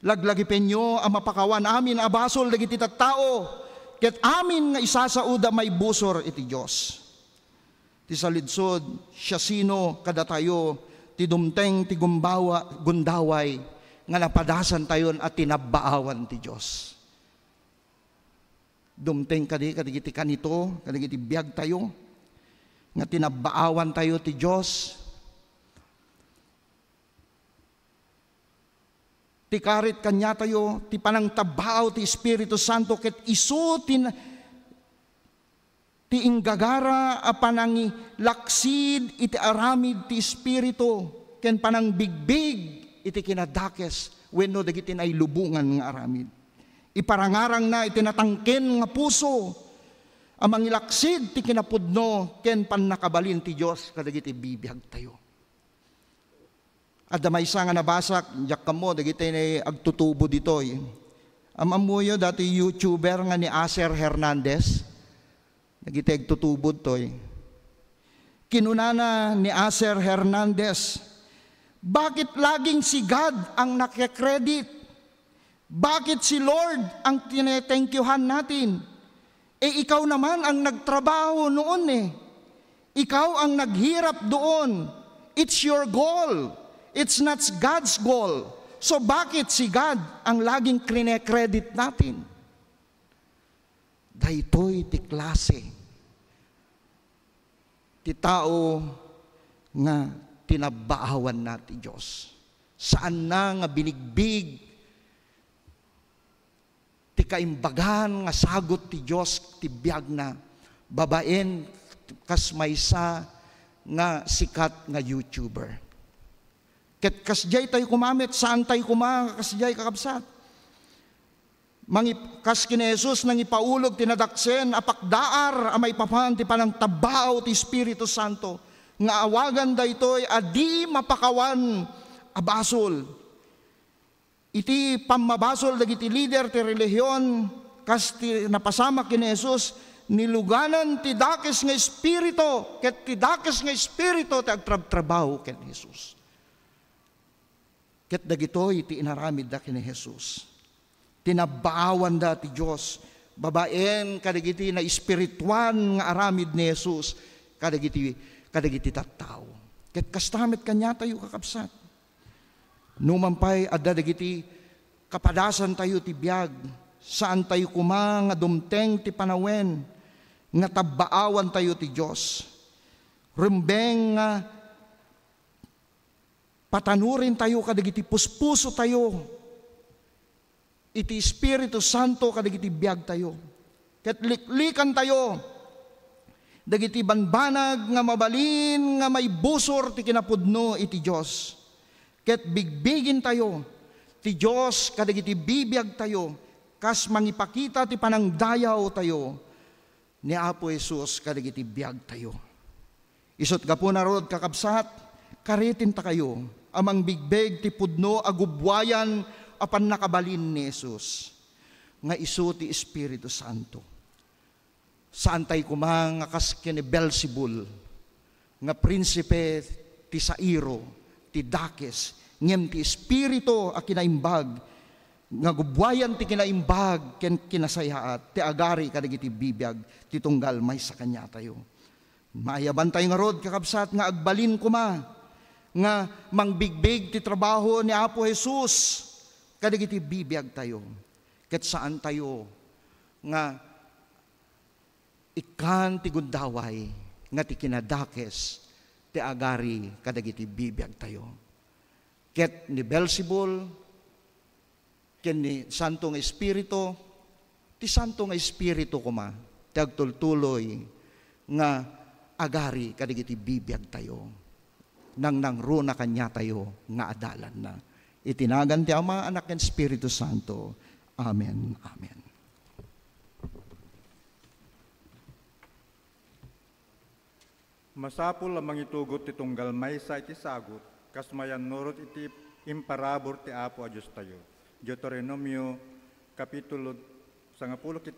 B: Laglagi penyo ang mapakawan amin abasol dagiti tattao ket amin nga isasauda may busor iti Dios. Ti salidsod siya sino kada tayo ti dumteng ti gundaway nga napadasan tayon at tinabbaawan ti Dios. Dumteng kadagiti kanito, kadagiti biag tayo nga tinabbaawan tayo ti Dios. Ti karit kanya tayo, ti panangtabbaaw ti Espiritu Santo ket isu ti inggagara a panangi laksid iti aramid ti Espiritu ken panang bigbig iti kinadakes wenno dagiti nailubungan nga aramid. Iparangarang na iti natangken nga puso amang ilaksid ti kinapudno ken pannakabalin ti Dios kadagiti bibiyag tayo. Adda maysa nga nabasak jak kamo dagiti agtutubo ditoy. Amamuyo dati YouTuber nga ni Aser Hernandez. Nagiteg tutubod to'y. Kinunana ni Aser Hernandez, bakit laging si God ang nakikredit? Bakit si Lord ang tinetenkyuhan natin? Ikaw naman ang nagtrabaho noon . Ikaw ang naghirap doon. It's your goal. It's not God's goal. So bakit si God ang laging kine-credit natin? Daytoy ti klase ti tao nga tinabbaawan na ti Diyos. Saan na nga binigbig ti kaimbagan nga sagot ti Diyos ti biag na babaen kas maysa nga sikat nga YouTuber. Ket kasjay tayo kumamit, saan tayo kasjay kakabsat? Kas kini Jesus nang ipaulog tinadaksen apakdaar amay papan ti panang tabbaaw ti Espiritu Santo nga awagan daytoy adi mapakawan abasol. Iti pamabasol dagiti leader ti relihiyon kas ti napasama kini Jesus niluganan ti dakes nga espiritu ket ti dakes nga espiritu ti agtrabaho ken Jesus. Ket dagitoy ti inaramid da kini Jesus. Tinabbaawan da ti Diyos, babaen kadagiti na espirituan nga aramid ni Jesus, kadagiti tattao. Ket kastamit kanya tayo kakabsat. Numampay adda dagiti kapadasan tayo ti biag, saan tayo nga dumteng ti panawen, nga tabbaawan tayo ti Diyos. Rumbeng nga patanurin tayo kadagiti puspuso tayo, iti Espiritu Santo kadagiti biag tayo. Ket liklikan tayo dagiti banbanag nga mabalin nga may busor ti kinapudno iti Dios. Ket bigbigin tayo ti Dios kadagiti bibiag tayo kas mangipakita ti panangdayaw tayo ni Apo Jesus kadagiti biag tayo. Isot gapo na rod kakabsat, karitin ta kayo amang bigbeg ti pudno agubwayan apan nakabalin ni Jesus nga isu ti Espiritu Santo. Saan tayo nga kas kini Beelzebul nga prinsipe ti sairo, ti dakes, ngem ti Espiritu a kinaimbag nga gubwayan ti kinaimbag ken kinasayaat ti agari kadagiti bibiyag ti tunggal may sa kanya tayo. Maayaban tayo nga rod kakabsat nga agbalin nga mangbigbig ti trabaho ni Apo Jesus kadagiti bibiyag tayo. Ket saan tayo nga ikan ti gundaway nga ti kinadakes ti agari kadagiti bibiyag tayo. Ket ni Beelzebul ken ni Santo nga Espiritu, ti Santo nga Espiritu kuma, ti agtultuloy nga agari kadigiti bibiyag tayo, nang runa kanya tayo nga adalan na. Itinagan ti Ama, Anak, ken Espiritu Santo. Amen. Amen.
C: Masapul lamang itugot ti tunggal maysa iti sagot, kasmayan nurot iti imparabor ti Apo a Diyos tayo. Deuteronomio, Kapitulo 16,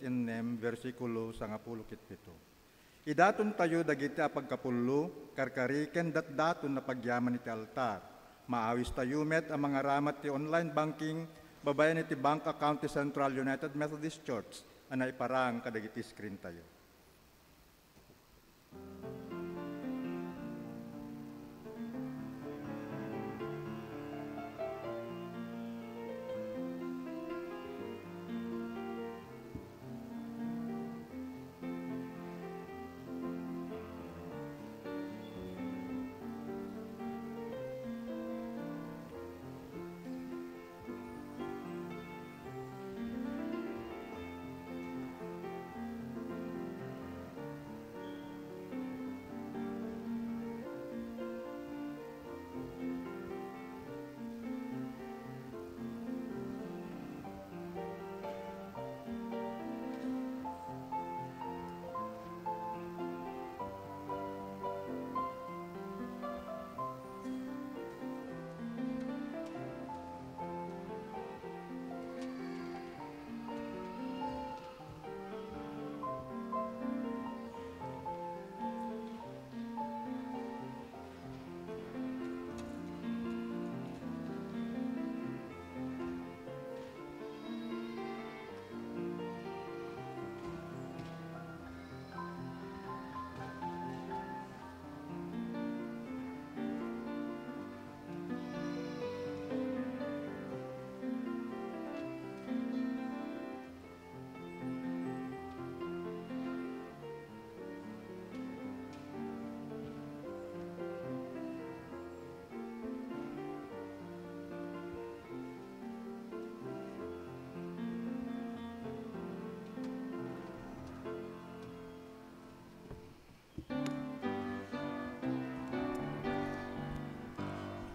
C: versikulo 17. Idaton tayo dagiti apagkapullo, karkariken daton na pagyaman iti altar. Maawis tayo met ang mga ramat ti online banking, babayan iti bank account ti Central United Methodist Church, anay parang kadagiti screen tayo.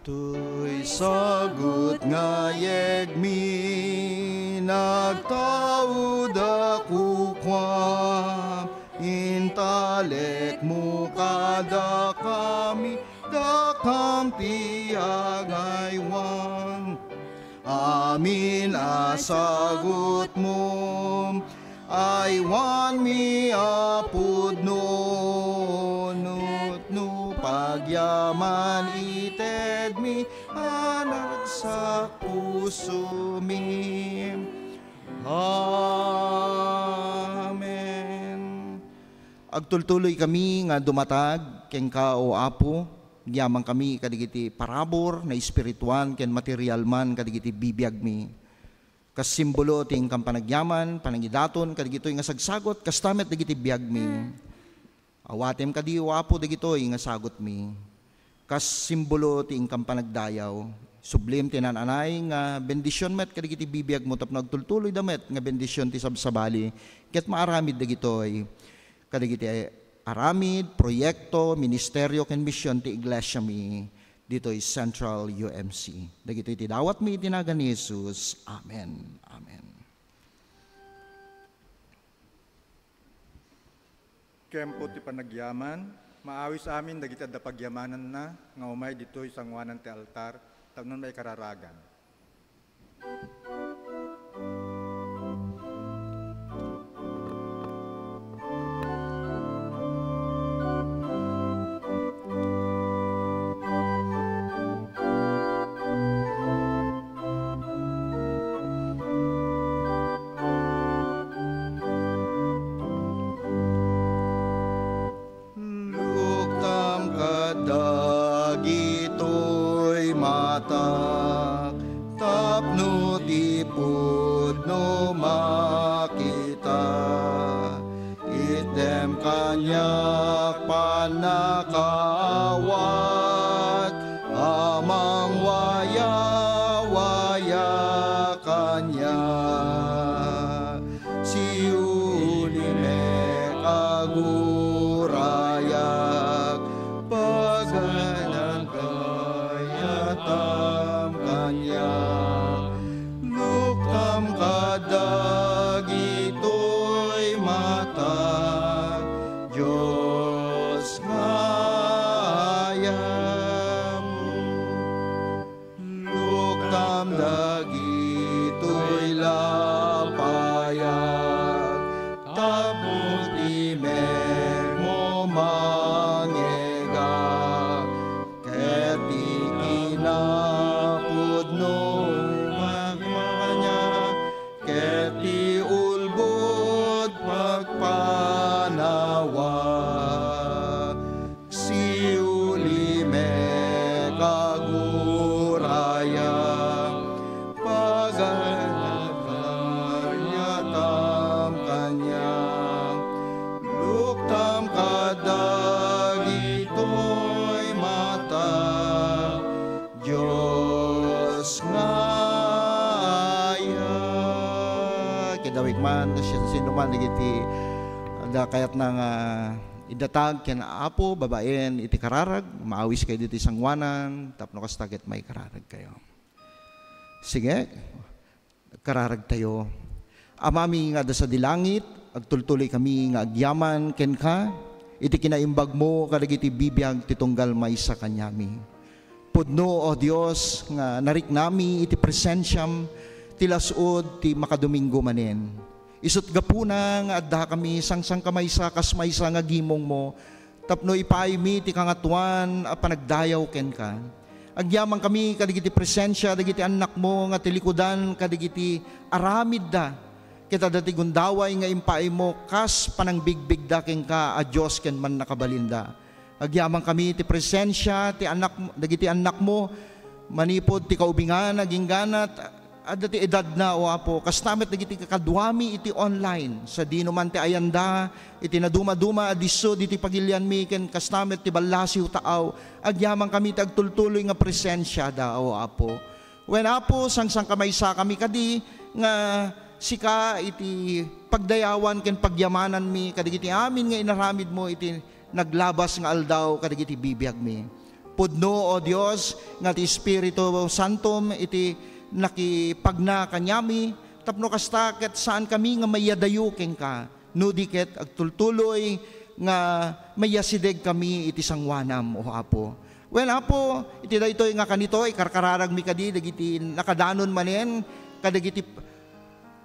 B: Tuy sagot nga yegmi, nagtawd ako kwam, intalek mo kada kami, dakam tiagaywan. Amin asagot mo, aywan mi apud no, no pagyaman ited mi, anak sa puso mi. Amen. Agtultuloy kami nga dumatag ken ka o Apo, gyaman kami kadigiti parabor na espirituan ken material man kadigiti bibiyag mi. Kas simbolo ting kampanagyaman, panangidaton kadigitoy nga sagsagot, kas tamet dagiti biyag mi. Awatem kadi o Apo dagitoy nga sagot mi. Kas simbolo ting kampanagdayaw, sublim tinananay nga bendisyon met kadigiti bibiyag mo tapno agtultuloy damet nga bendisyon ti sabsabali ket maaramid dagitoy kadigiti aramid, proyekto, ministeryo ken misyon ti iglesia mi ditoy Central UMC. Dagitoy ti dawat mi itinagan ni Jesus. Amen. Amen.
C: Kempo ti panagyaman, maawis amin dagiti adda pagyamanan na nga umay ditoy sangwanan ti altar tapnon may kararagan.
B: Tapno tipod no makita, item kanyak panakawat, amang waya-waya kanya. siuli me kagurayak paganan kayatam kanya lukam kadagitoy mata Diyos ngayam lukam dagitoy lapayag tapos imer mo mangega keti kinapudno magmanya keti ulbod pagpanawa siuli me kaguraya paganagkayatam kanya luktam kadagitoy mata Diyos ngaya kidawig man siya sinuman iti da kayat nang idatag ken apo babaen iti kararag maawis kayo dito sangwanan tapno kastaget may kararag kayo sige kararag tayo amami nga da sa dilangit agtultuloy kami nga agyaman ken ka iti kinaimbag mo kadagiti bibiyag titunggal maysa kanyami pudno o Dios nga narik nami iti presensyam ti lasod ti makadomingo manen isut gapuna nga adda kami sangsang kamaysa kas maysa nga gimong mo tapno ipaaymi ti kangatuan a panagdayaw ken ka agyaman kami kadagiti presensya dagiti anak mo nga tilikudan kadagiti aramid da kita dati gundaway nga impaay mo kas panangbigbig da ken ka a Dios ken man nakabalinda agyaman kami ti presensya ti anak dagiti anak mo manipod ti kaubingan naging ganat adati edad na o apo kastamet dagiti kakadwami iti online sa dino man ti ayanda iti naduma-duma adiso diti pagilian mi ken kastamet ti ballasiw taaw agyaman kami ti agtultuloy nga presensya da o apo wen apo sangsang kamaysa kami kadi nga sika iti pagdayawan ken pagyamanan mi kadagiti amin nga inaramid mo iti naglabas nga aldaw kadagiti bibiyag mi pudno o Dios nga ti Espiritu Santo iti nakipagna kanyami tapno kasta ket saan kami nga mayadayuken ka no diket agtultuloy nga mayasideg kami iti sangwanam o apo well apo iti daytoy nga kanito ikarkararag mi kadi dagiti nakadanon manen kadagiti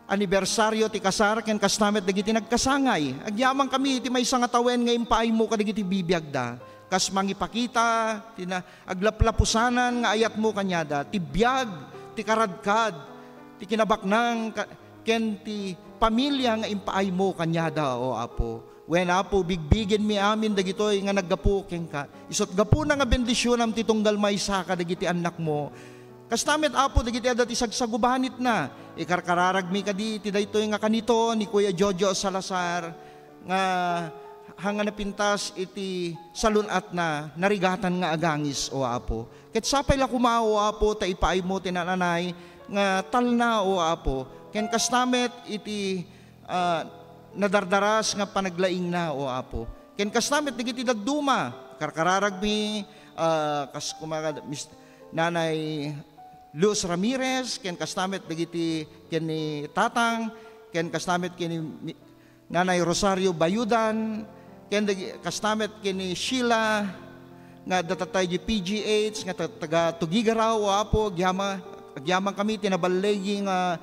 B: anibersaryo ti kasar ken kastamet dagiti nagkasangay agyaman kami iti maysa nga tawen nga impaay mo kadagiti bibiyag da kas mangipakita tina aglaplapusanan nga ayat mo kanyada ti biag ti karadkad, ti kinabaknang, ken ti pamilya nga impaay mo kanyada o apo. Wen apo, bigbigin mi amin dagitoy nga naggapu ken ka. Isot gapu na nga bendisyon am ti tunggal maysa ka dagiti anak mo. Kastamet apo dagiti adati sagsagubanit na. Ikarkararag mi kadi ti daytoy nga kanito ni Kuya Jojo Salazar nga hanga napintas iti salunat na narigatan nga agangis o apo. Ket sapay la kumao apo ta ipaay mo tinananay nga talna o apo. Ken kastamet iti nadardaras nga panaglaing na o apo. Ken kastamet dagiti dagduma karkararag mi kas kumaga nanay Luz Ramirez ken kastamet dagiti ken ni Tatang ken kastamet ken ni nanay Rosario Bayudan ken kastamet ken ni Sheila nga datatay di PGH nga taga Tugigaraw o apo agyaman kami tinabalegi nga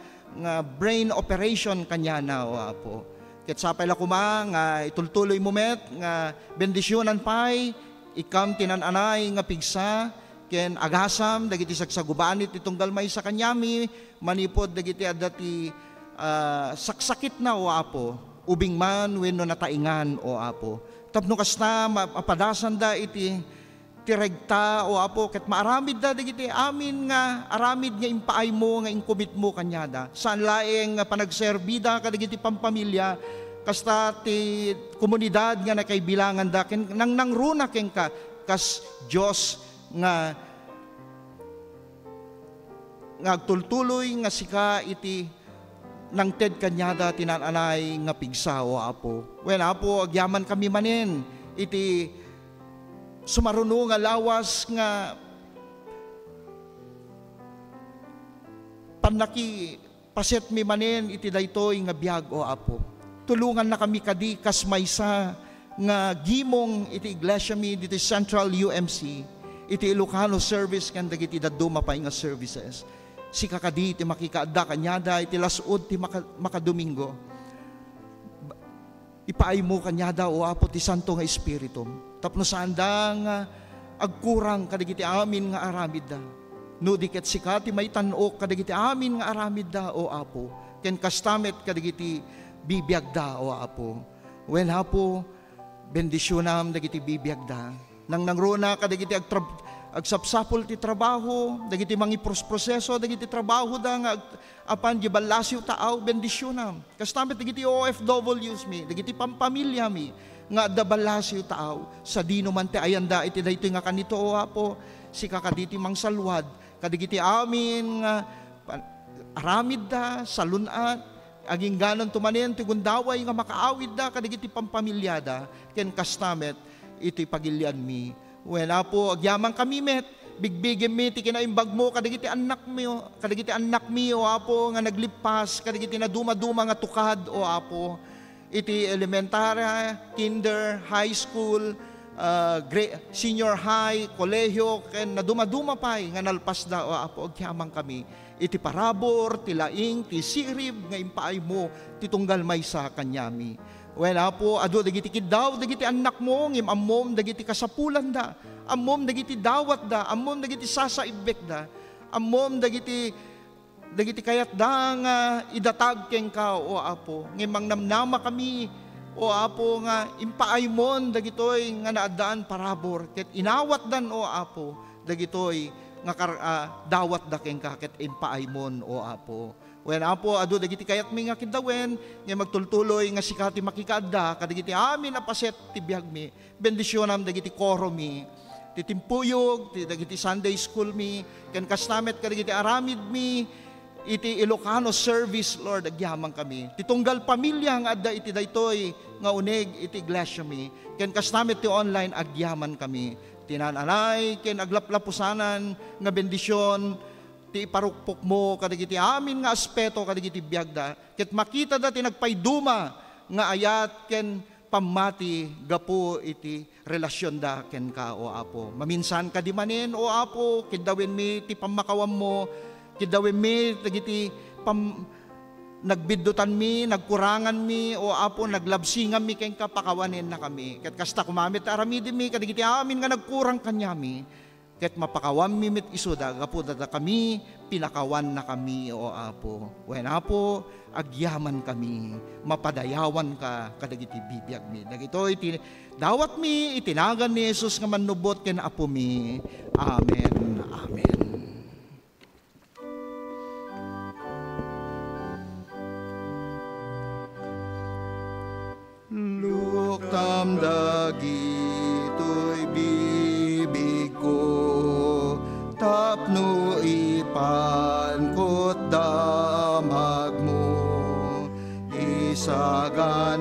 B: brain operation kanya na o apo. Ket sapay la kuma nga itultuloy mo met nga bendisyonan pay ikam tinananay nga pigsa ken agasam dagiti sagsagubanit itunggal may sa kanyami manipod dagiti adati saksakit na o apo ubing man wenno nataingan o apo. Tapno kasta mapadasan da iti tiregta o apo ket maaramid da dagiti amin nga aramid nga impaay mo nga inkumit mo kanyada saan laeng nga panagserbida kadagiti pampamilya kasta ti komunidad nga nakaibilangan da ken nang nangruna ken ka kas Dios nga agtultuloy nga sika iti nang ted kanyada tinananay nga pigsa o Apo. Wen Apo, agyaman kami manin, iti sumaruno nga lawas nga panaki paset mi manin iti daytoy nga biag o Apo. Tulungan na kami kadi kas maysa nga gimong iti iglesia mi dito Central UMC, iti Ilocano service kan dagiti daduma pa nga services. Si kakadi iti makikaadda kanyada iti lasud ti makadomingo. Ipaay mo kanyada o Apo ti Santo nga Espiritu. Tapno saan da nga agkurang kadagiti amin nga aramid da. No diket sikati may tanok kadagiti amin nga aramid da o Apo. Ken kastamet kadagiti bibiyag da o Apo. Wen Apo, bendisyonam dagiti bibiyag da. Nang nangruna kadagiti agsapsapol ti trabaho, dagiti mangi proseso, dagiti trabaho da nga apan gibalasyo taaw, bendisyonam. Kastamet dagiti OFWs mi, dagiti pampamilya mi, nga dabalasyo taaw, sa dino man ti ayanda, iti dayto nga kanito o Apo, si kakaditi mang salwad, kadagiti amin nga aramid da, salunat, aging ganon tumanin, ti gundaway nga makaawid da, kadagiti pampamilyada, ken kastamet, iti pagilian mi. Wen Apo, agyaman kami met, bigbigim mi, ti kinaimbag mo, kadagiti anak mi, o Apo, nga naglipas, kadagiti na duma-duma nga tukad, o Apo, iti elementary, kinder, high school, senior high, kolehiyo, ken na duma-duma pa, nga nalpas da, o Apo, agyaman kami, iti parabor, ti laing, ti sirib, nga impaay mo, ti tunggal may sa kanyami. Wen Apo, ado dagiti kidaw, dagiti anak mo, ngim ammom, dagiti kasapulan da, ammom, dagiti dawat da, ammom, dagiti sasaibek da, ammom, dagiti kayat da nga idatag keng ka, o Apo, ngimang namnama kami, o Apo, nga impaaymon, dagitoy nga naadaan parabor, ket inawat dan, o Apo, dagitoy nga dawat da keng ka, ket impaaymon, o Apo. Wen Apo, ado dagiti kayat mi nga kidawen, nga magtultuloy nga sikati makikaadda, kadagiti amin apaset ti biag mi, bendisyonam dagiti koro mi, ti timpuyog, ti dagiti Sunday school mi, ken kastamet kadagiti aramid mi, iti Ilocano service, Lord, agyaman kami. Ti tunggal pamilya nga adda iti daytoy nga uneg iti iglesia mi, ken kastamet ti online agyaman kami. Tinananay, ken aglaplapusanan nga bendisyon, ti iparukpok mo kadagiti amin nga aspeto kadagiti biagda, ket makita da ti nagpayduma nga ayat ken pamati gapo iti relasyon da ken ka, o Apo. Maminsan ka di manen, o Apo, kidawin mi ti pamakawam mo, kidawin mi dagiti nagbiddutan mi, nagkurangan mi, o Apo, naglabsingan mi ken kapakawanen na kami. Ket kasta kumamit aramidi mi kadagiti amin nga nagkurang kanyami, ket mapakawan mi mit isuda, gapo dada kami, pinakawan na kami, o Apo. Wen Apo, agyaman kami, mapadayawan ka, kadagiti bibiyag mi. Dagito dawat mi, itinagan ni Jesus nga manubot ken Apo mi. Amen. Amen. Luktam dagitoy bibig ko, tapno ipankot damag mo, isaganam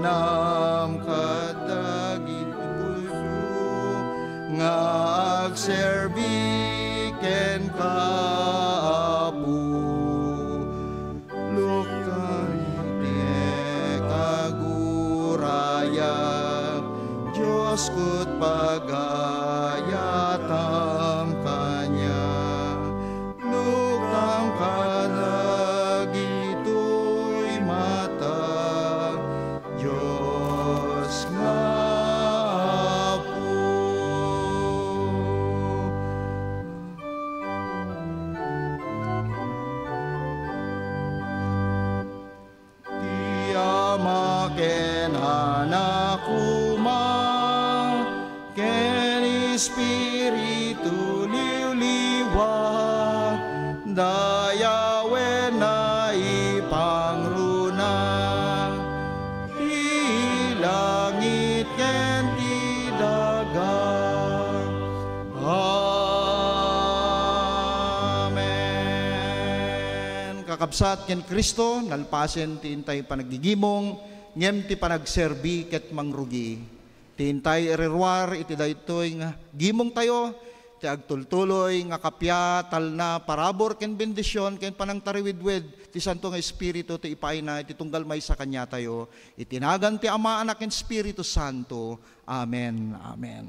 B: kadagit puso, nga agserbi ken Apo. Luktay te kaguraya, Diyos ko't pagayatam kanya, lukang kadagitoy mata, Diyos nga po. Ti ama ken anak kuma, ken Espiritu liwliwa, dayawen na ipangruna, ti langit ken ti daga. Amen. nakabsat ken Kristo, nalpasen ti intay panagigimong, ngem ti panagserbi ket mangrugi. Ti intay ererwar iti daytoy nga gimong tayo, ti agtultuloy nga kapya, talna, parabor ken bendisyon, ken panangtariwidwid, ti Santo nga Espiritu ti ipayna, iti tunggal may sa kanya tayo, itinagan ti Ama, Anak, ken Espiritu Santo. Amen. Amen.